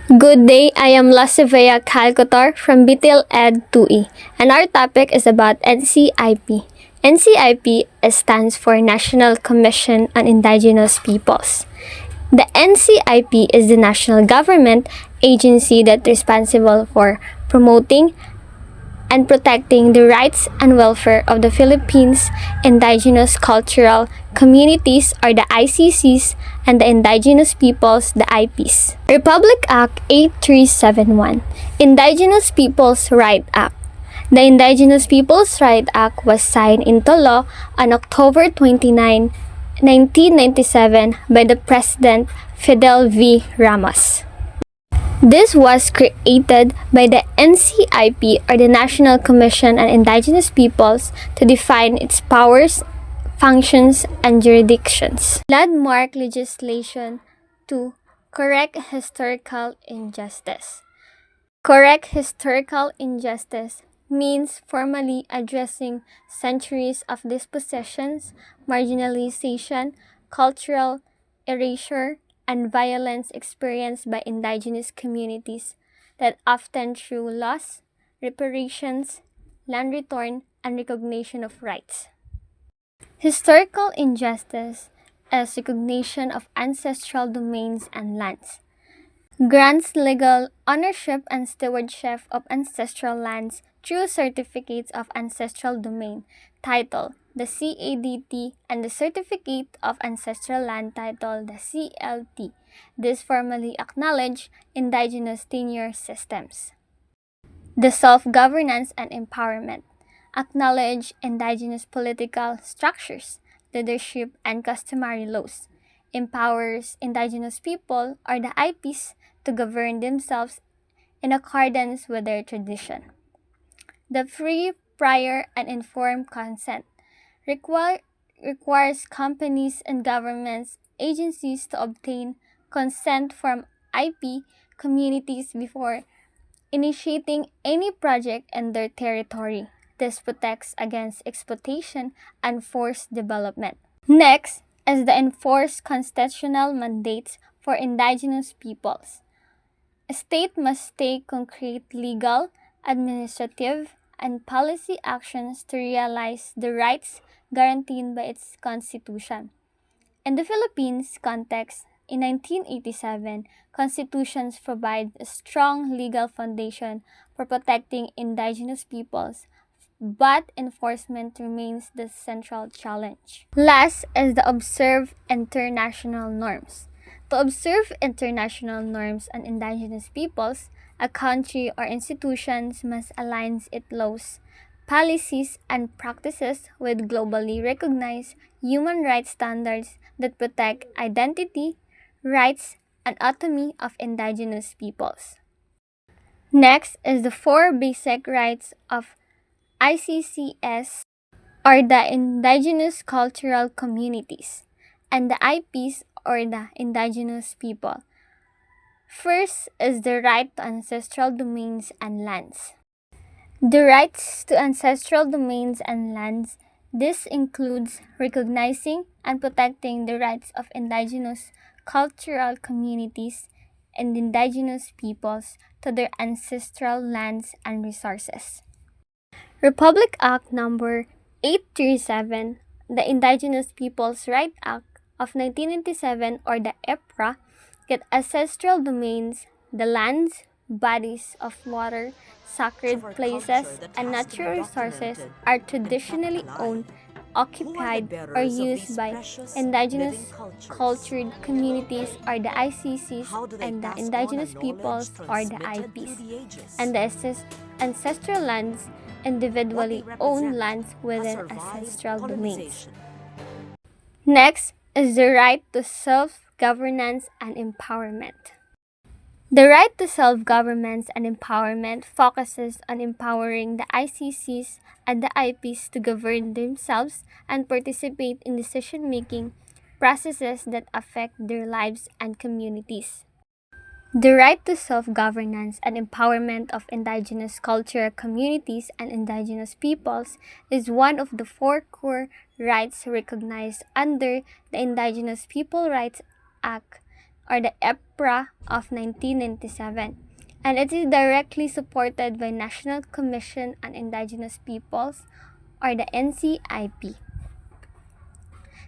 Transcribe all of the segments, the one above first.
Good day, I am Lasivea Calcotar from BTL Ed 2E, and our topic is about NCIP. NCIP stands for National Commission on Indigenous Peoples. The NCIP is the national government agency that is responsible for promoting and protecting the rights and welfare of the Philippines indigenous cultural communities or the ICCs and the indigenous peoples the IPs. Republic Act 8371, Indigenous Peoples' Right Act. The Indigenous Peoples' Right Act was signed into law on October 29, 1997 by the President Fidel V. Ramos. This was created by the NCIP or the National Commission on Indigenous Peoples to define its powers, functions, and jurisdictions. Landmark legislation to correct historical injustice. Correct historical injustice means formally addressing centuries of dispossessions, marginalization, cultural erasure, and violence experienced by indigenous communities that often through loss, reparations, land return, and recognition of rights. Historical injustice is recognition of ancestral domains and lands. Grants legal ownership and stewardship of ancestral lands through certificates of ancestral domain, title, the CADT, and the Certificate of Ancestral Land title, the CLT. This formally acknowledge indigenous tenure systems. The self-governance and empowerment acknowledge indigenous political structures, leadership, and customary laws. Empowers indigenous people or the IPs to govern themselves in accordance with their tradition. The free, prior, and informed consent requires companies and governments agencies to obtain consent from IP communities before initiating any project in their territory. This protects against exploitation and forced development. Next is the enforced constitutional mandates for indigenous peoples. A state must take concrete legal, administrative, and policy actions to realize the rights guaranteed by its constitution. In the Philippines context, in 1987, constitutions provide a strong legal foundation for protecting indigenous peoples, but enforcement remains the central challenge. Last is the observe international norms. To observe international norms on indigenous peoples, a country or institutions must align its laws, policies, and practices with globally recognized human rights standards that protect identity, rights, and autonomy of indigenous peoples. Next is the four basic rights of ICCS or the indigenous cultural communities and the IPs or the indigenous people. First is the right to ancestral domains and lands. The rights to ancestral domains and lands, this includes recognizing and protecting the rights of indigenous cultural communities and indigenous peoples to their ancestral lands and resources. Republic Act Number 837, the Indigenous Peoples' Right Act of 1997 or the EPRA, get ancestral domains, the lands, bodies of water, sacred places, and natural resources are traditionally owned, occupied, or used by indigenous cultured communities or the ICCs and the indigenous peoples or the IPs, and the ancestral lands individually owned lands within ancestral domains. Next is the right to self-governance and empowerment. The right to self-governance and empowerment focuses on empowering the ICCs and the IPs to govern themselves and participate in decision-making processes that affect their lives and communities. The right to self-governance and empowerment of indigenous cultural communities and indigenous peoples is one of the four core rights recognized under the Indigenous People Rights Act or the EPRA of 1997, and it is directly supported by National Commission on Indigenous Peoples, or the NCIP.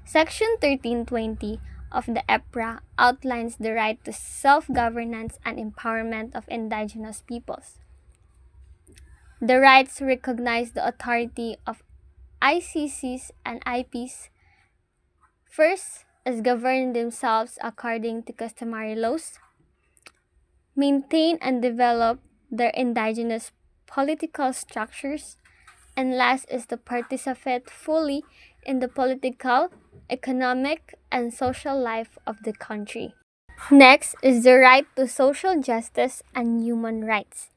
Section 1320 of the EPRA outlines the right to self-governance and empowerment of indigenous peoples. The rights recognize the authority of ICCs and IPs, first, as govern themselves according to customary laws, maintain and develop their indigenous political structures, and last is to participate fully in the political, economic, and social life of the country. Next is the right to social justice and human rights.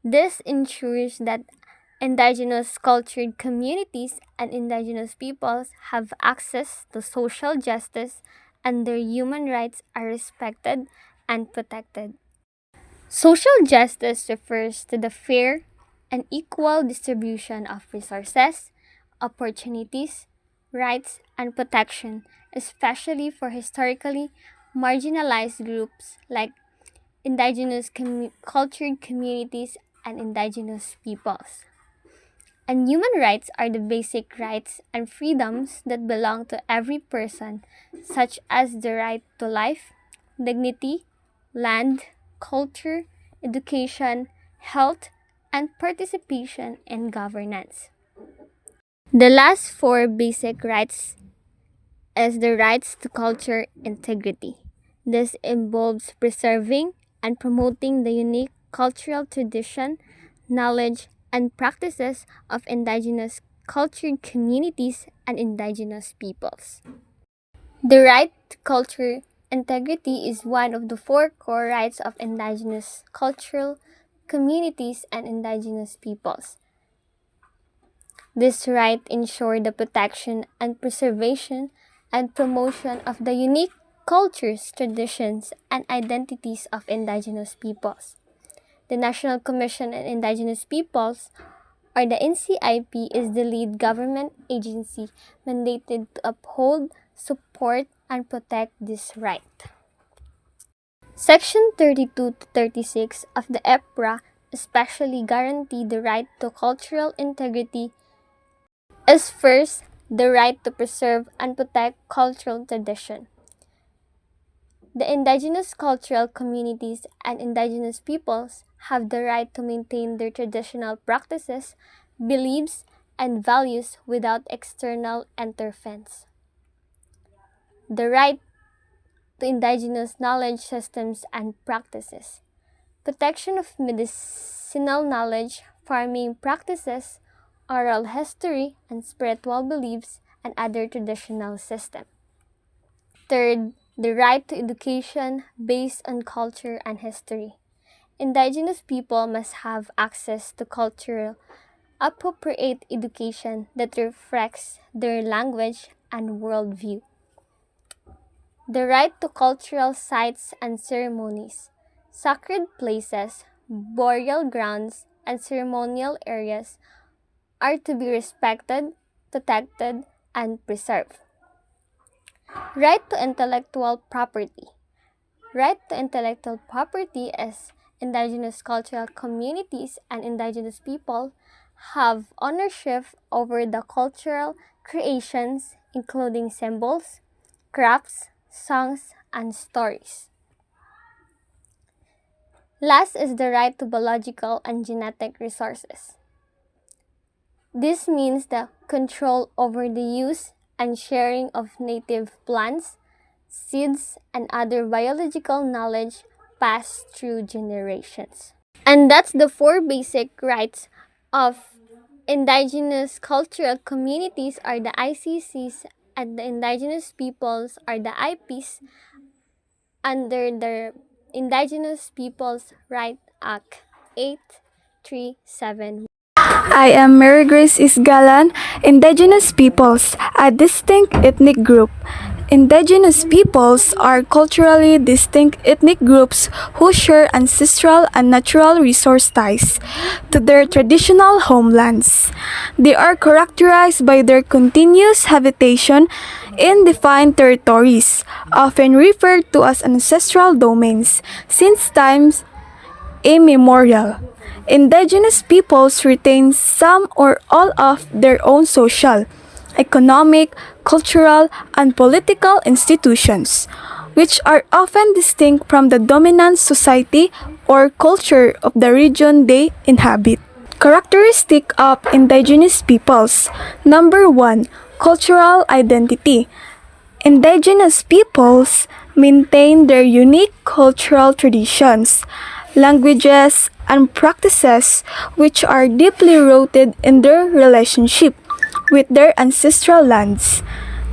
This ensures that indigenous cultured communities and indigenous peoples have access to social justice and their human rights are respected and protected. Social justice refers to the fair and equal distribution of resources, opportunities, rights, and protection, especially for historically marginalized groups like indigenous cultured communities and indigenous peoples. And human rights are the basic rights and freedoms that belong to every person, such as the right to life, dignity, land, culture, education, health, and participation in governance. The last four basic rights is the rights to culture integrity. This involves preserving and promoting the unique cultural tradition, knowledge, and practices of indigenous cultured communities and indigenous peoples. The right to culture integrity is one of the four core rights of indigenous cultural communities and indigenous peoples. This right ensures the protection and preservation and promotion of the unique cultures, traditions, and identities of indigenous peoples. The National Commission on Indigenous Peoples, or the NCIP, is the lead government agency mandated to uphold, support, and protect this right. Section 32 to 36 of the EPRA especially guarantee the right to cultural integrity is first, the right to preserve and protect cultural tradition. The indigenous cultural communities and indigenous peoples have the right to maintain their traditional practices, beliefs, and values without external interference. The right to indigenous knowledge systems and practices. Protection of medicinal knowledge, farming practices, oral history, and spiritual beliefs, and other traditional systems. Third, the right to education based on culture and history. Indigenous people must have access to cultural, appropriate education that reflects their language and worldview. The right to cultural sites and ceremonies. Sacred places, burial grounds, and ceremonial areas are to be respected, protected, and preserved. Right to intellectual property. Right to intellectual property is indigenous cultural communities and indigenous people have ownership over the cultural creations, including symbols, crafts, songs, and stories. Last is the right to biological and genetic resources. This means the control over the use and sharing of native plants, seeds, and other biological knowledge passed through generations. And that's the four basic rights of indigenous cultural communities are the ICCs, and the indigenous peoples are the IPs under the Indigenous Peoples' Right Act 837. I am Mary Grace Isgalan. Indigenous peoples, a distinct ethnic group, Indigenous peoples are culturally distinct ethnic groups who share ancestral and natural resource ties to their traditional homelands. They are characterized by their continuous habitation in defined territories, often referred to as ancestral domains, since times immemorial. Indigenous peoples retain some or all of their own social, economic, cultural, and political institutions, which are often distinct from the dominant society or culture of the region they inhabit. Characteristic of indigenous peoples. Number 1. Cultural identity. Indigenous peoples maintain their unique cultural traditions, languages, and practices which are deeply rooted in their relationship with their ancestral lands.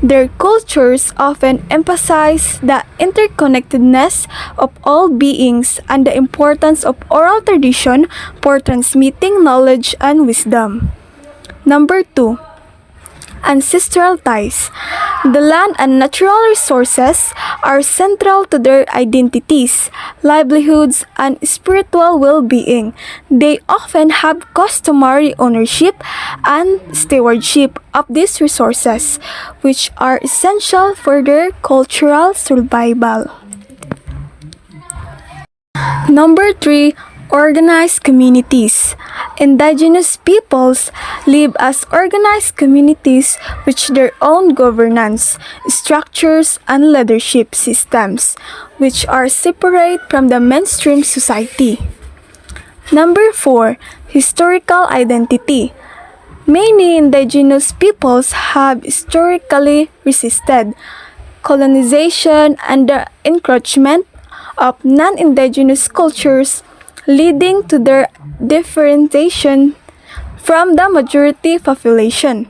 Their cultures often emphasize the interconnectedness of all beings and the importance of oral tradition for transmitting knowledge and wisdom. Number 2. Ancestral ties. The land and natural resources are central to their identities, livelihoods, and spiritual well-being. They often have customary ownership and stewardship of these resources, which are essential for their cultural survival. Number 3. Organized communities. Indigenous peoples live as organized communities with their own governance, structures, and leadership systems, which are separate from the mainstream society. Number 4. Historical identity. Many indigenous peoples have historically resisted colonization and the encroachment of non-indigenous cultures, leading to their differentiation from the majority population.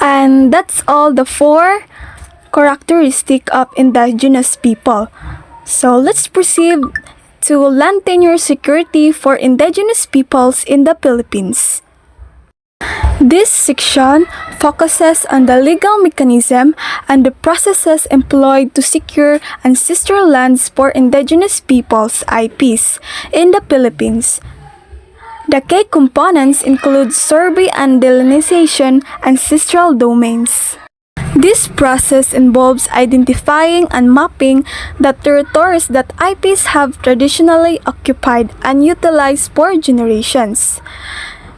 And that's all the 4 characteristics of indigenous people. So let's proceed to land tenure security for indigenous peoples in the Philippines. This section focuses on the legal mechanism and the processes employed to secure ancestral lands for indigenous peoples (IPs) in the Philippines. The key components include survey and delineation ancestral domains. This process involves identifying and mapping the territories that IPs have traditionally occupied and utilized for generations.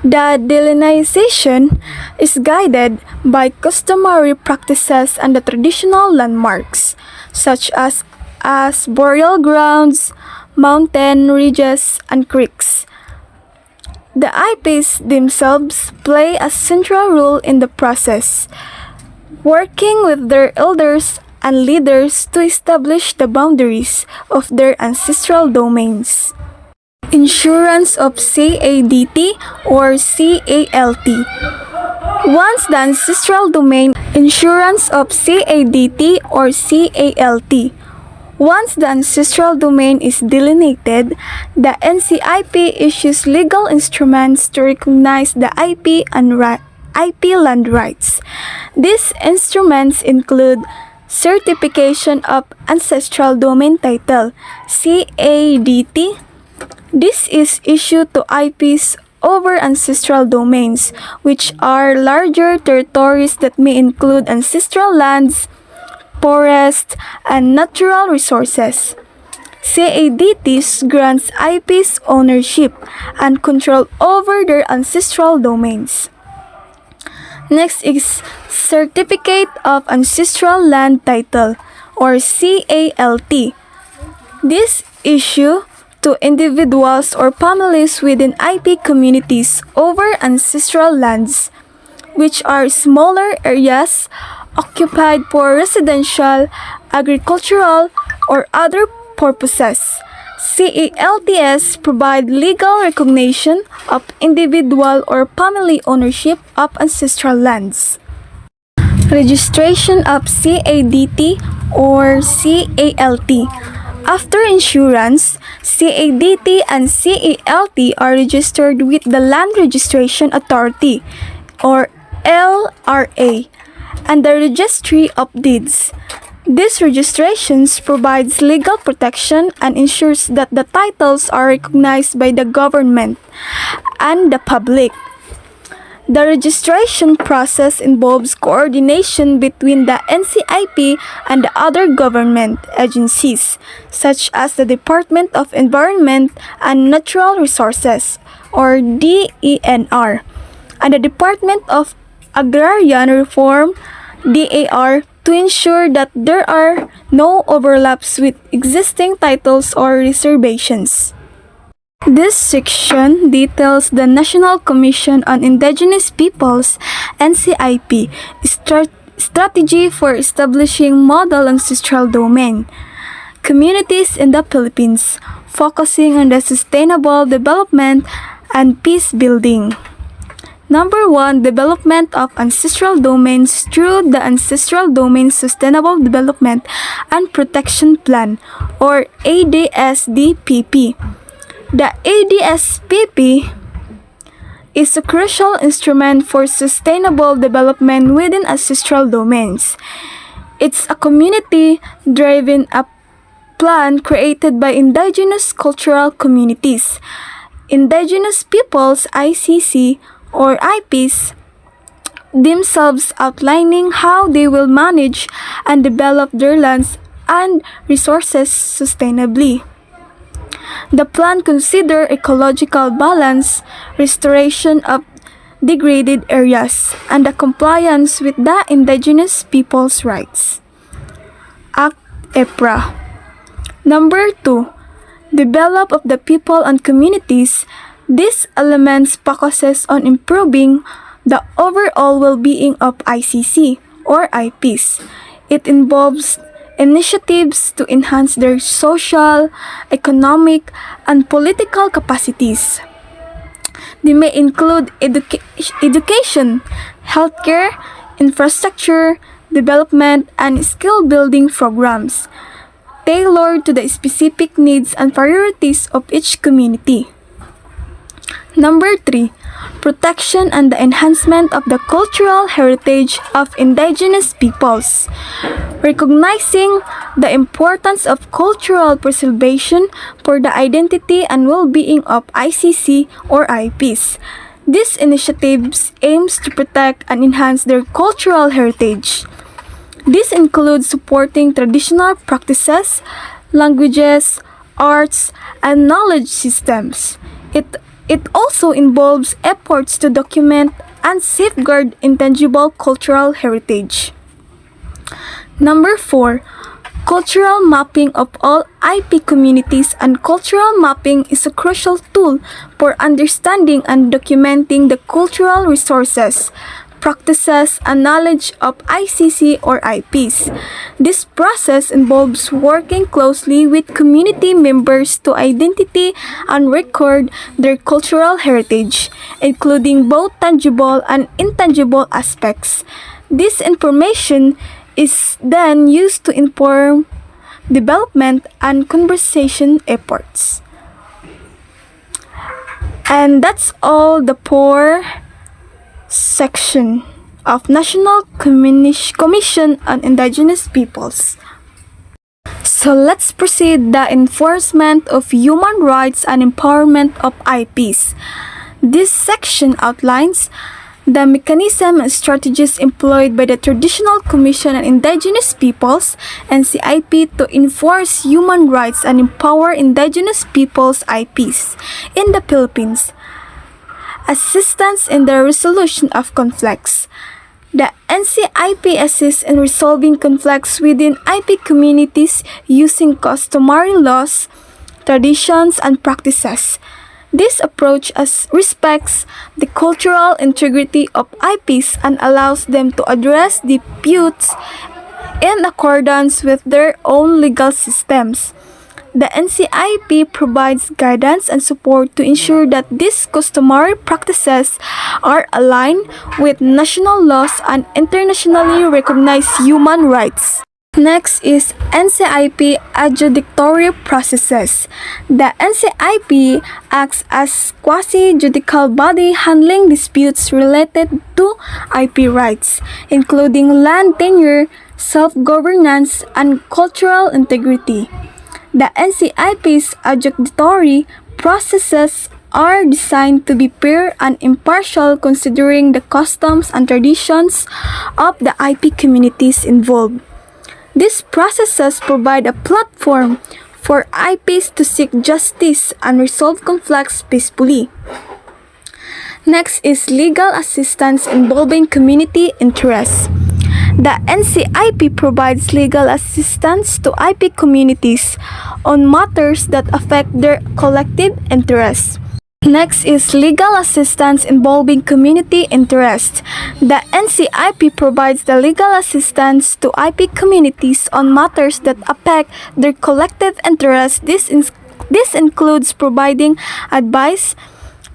The delineation is guided by customary practices and the traditional landmarks, such as burial grounds, mountain ridges, and creeks. The IPs themselves play a central role in the process, working with their elders and leaders to establish the boundaries of their ancestral domains. Insurance of CADT or CALT. Once the ancestral domain insurance of CADT or CALT. Once the ancestral domain is delineated, the NCIP issues legal instruments to recognize the IP and IP land rights. These instruments include Certification of Ancestral Domain Title, CADT. This is issued to IPs over ancestral domains, which are larger territories that may include ancestral lands, forests, and natural resources. CADT grants IPs ownership and control over their ancestral domains. Next is Certificate of Ancestral Land Title or CALT. This issue to individuals or families within IP communities over ancestral lands, which are smaller areas occupied for residential, agricultural, or other purposes. CALTs provide legal recognition of individual or family ownership of ancestral lands. Registration of CADT or CALT. After insurance, CADT and CALT are registered with the Land Registration Authority or LRA and the Registry of Deeds. These registrations provides legal protection and ensures that the titles are recognized by the government and the public. The registration process involves coordination between the NCIP and the other government agencies, such as the Department of Environment and Natural Resources, or DENR, and the Department of Agrarian Reform, DAR, to ensure that there are no overlaps with existing titles or reservations. This section details the National Commission on Indigenous Peoples (NCIP) strategy for establishing model ancestral domain communities in the Philippines, focusing on the sustainable development and peace building. Number 1, development of ancestral domains through the Ancestral Domain Sustainable Development and Protection Plan, or ADSDPP. The ADSPP is a crucial instrument for sustainable development within ancestral domains. It's a community-driven plan created by indigenous cultural communities, indigenous peoples (ICC) or IPs, themselves outlining how they will manage and develop their lands and resources sustainably. The plan considers ecological balance, restoration of degraded areas, and the compliance with the indigenous people's rights. Act EPRA. Number 2, develop of the people and communities. These elements focuses on improving the overall well-being of ICC or IPs. It involves initiatives to enhance their social, economic, and political capacities. They may include education, healthcare, infrastructure, development, and skill-building programs, tailored to the specific needs and priorities of each community. Number 3, protection and the enhancement of the cultural heritage of indigenous peoples. Recognizing the importance of cultural preservation for the identity and well-being of ICC or IPs. These initiatives aims to protect and enhance their cultural heritage. This includes supporting traditional practices, languages, arts, and knowledge systems. It also involves efforts to document and safeguard intangible cultural heritage. Number 4, cultural mapping of all IP communities, and cultural mapping is a crucial tool for understanding and documenting the cultural resources, practices, and knowledge of ICC or IPs. This process involves working closely with community members to identify and record their cultural heritage, including both tangible and intangible aspects. This information is then used to inform development and conservation efforts. And that's all the 4 section of National Commission on Indigenous Peoples. So let's proceed the enforcement of human rights and empowerment of IPs. This section outlines the mechanism and strategies employed by the Traditional Commission on Indigenous Peoples (NCIP) to enforce human rights and empower indigenous peoples IPs in the Philippines. Assistance in the resolution of conflicts. The NCIP assists in resolving conflicts within IP communities using customary laws, traditions, and practices. This approach respects the cultural integrity of IPs and allows them to address disputes in accordance with their own legal systems. The NCIP provides guidance and support to ensure that these customary practices are aligned with national laws and internationally recognized human rights. Next is NCIP adjudicatory processes. The NCIP acts as quasi-judicial body handling disputes related to IP rights, including land tenure, self-governance, and cultural integrity. The NCIP's adjudicatory processes are designed to be fair and impartial considering the customs and traditions of the IP communities involved. These processes provide a platform for IPs to seek justice and resolve conflicts peacefully. Next is legal assistance involving community interests. The NCIP provides legal assistance to IP communities on matters that affect their collective interests. Next is legal assistance involving community interest. The NCIP provides the legal assistance to IP communities on matters that affect their collective interest. This includes providing advice,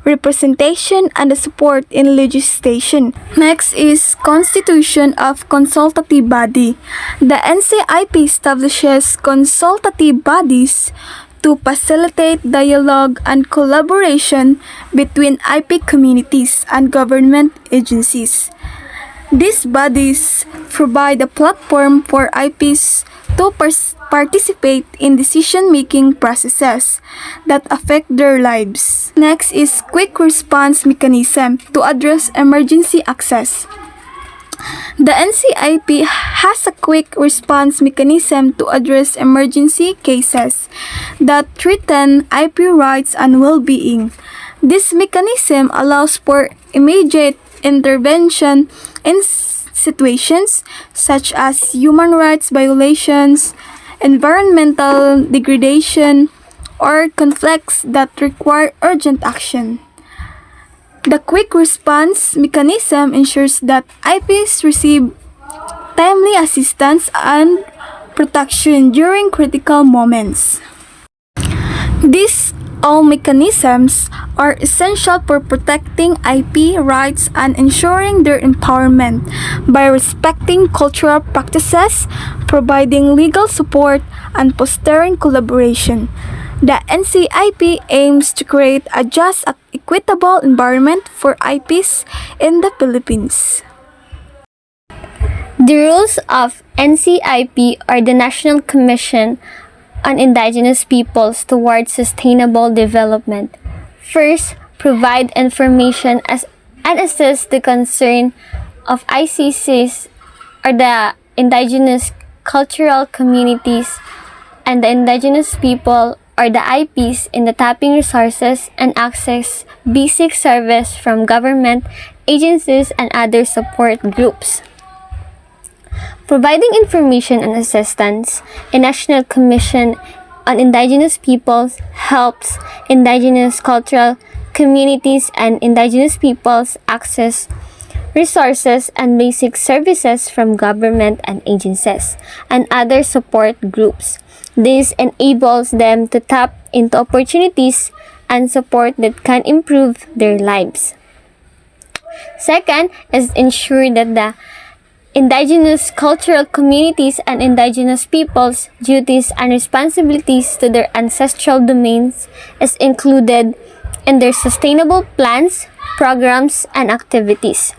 representation, and support in legislation. Next is constitution of consultative body. The NCIP establishes consultative bodies to facilitate dialogue and collaboration between IP communities and government agencies. These bodies provide a platform for IPs to participate in decision-making processes that affect their lives. Next is quick response mechanism to address emergency access. The NCIP has a quick response mechanism to address emergency cases that threaten IP rights and well-being. This mechanism allows for immediate intervention in situations such as human rights violations, environmental degradation, or conflicts that require urgent action. The quick response mechanism ensures that IPs receive timely assistance and protection during critical moments. These all mechanisms are essential for protecting IP rights and ensuring their empowerment by respecting cultural practices, providing legal support, and fostering collaboration. The NCIP aims to create a just and equitable environment for IPs in the Philippines. The rules of NCIP are the National Commission on Indigenous Peoples Towards Sustainable Development. First, provide information and assess the concern of ICCs or the indigenous cultural communities and the indigenous people or the IPs in the tapping resources and access basic service from government, agencies, and other support groups. Providing information and assistance, a National Commission on Indigenous Peoples helps indigenous cultural communities and indigenous peoples access resources and basic services from government and agencies and other support groups. This enables them to tap into opportunities and support that can improve their lives. Second is ensure that the indigenous cultural communities and indigenous peoples' duties and responsibilities to their ancestral domains is included in their sustainable plans, programs, and activities.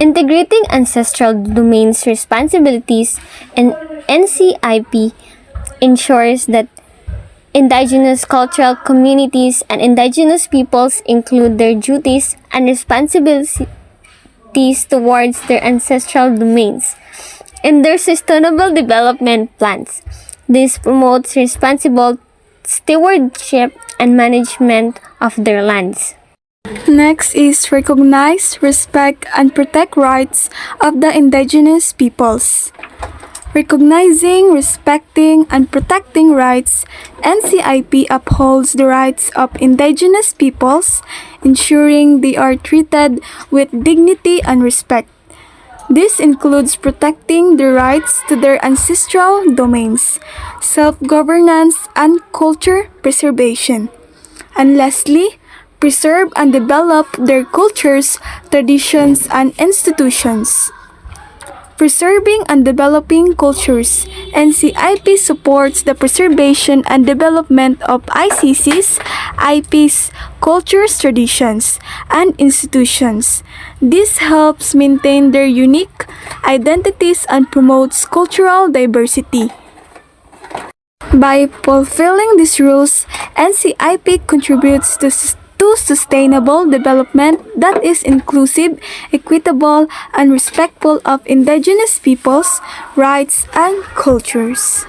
Integrating ancestral domains responsibilities in NCIP ensures that indigenous cultural communities and indigenous peoples include their duties and responsibilities towards their ancestral domains in their sustainable development plans. This promotes responsible stewardship and management of their lands. Next is recognize, respect, and protect rights of the indigenous peoples. Recognizing, respecting, and protecting rights, NCIP upholds the rights of indigenous peoples, ensuring they are treated with dignity and respect. This includes protecting the rights to their ancestral domains, self-governance, and culture preservation. And lastly, preserve and develop their cultures, traditions, and institutions. Preserving and developing cultures. NCIP supports the preservation and development of ICC's, IP's, cultures, traditions, and institutions. This helps maintain their unique identities and promotes cultural diversity. By fulfilling these rules, NCIP contributes to sustainable development that is inclusive, equitable, and respectful of indigenous peoples, rights, and cultures.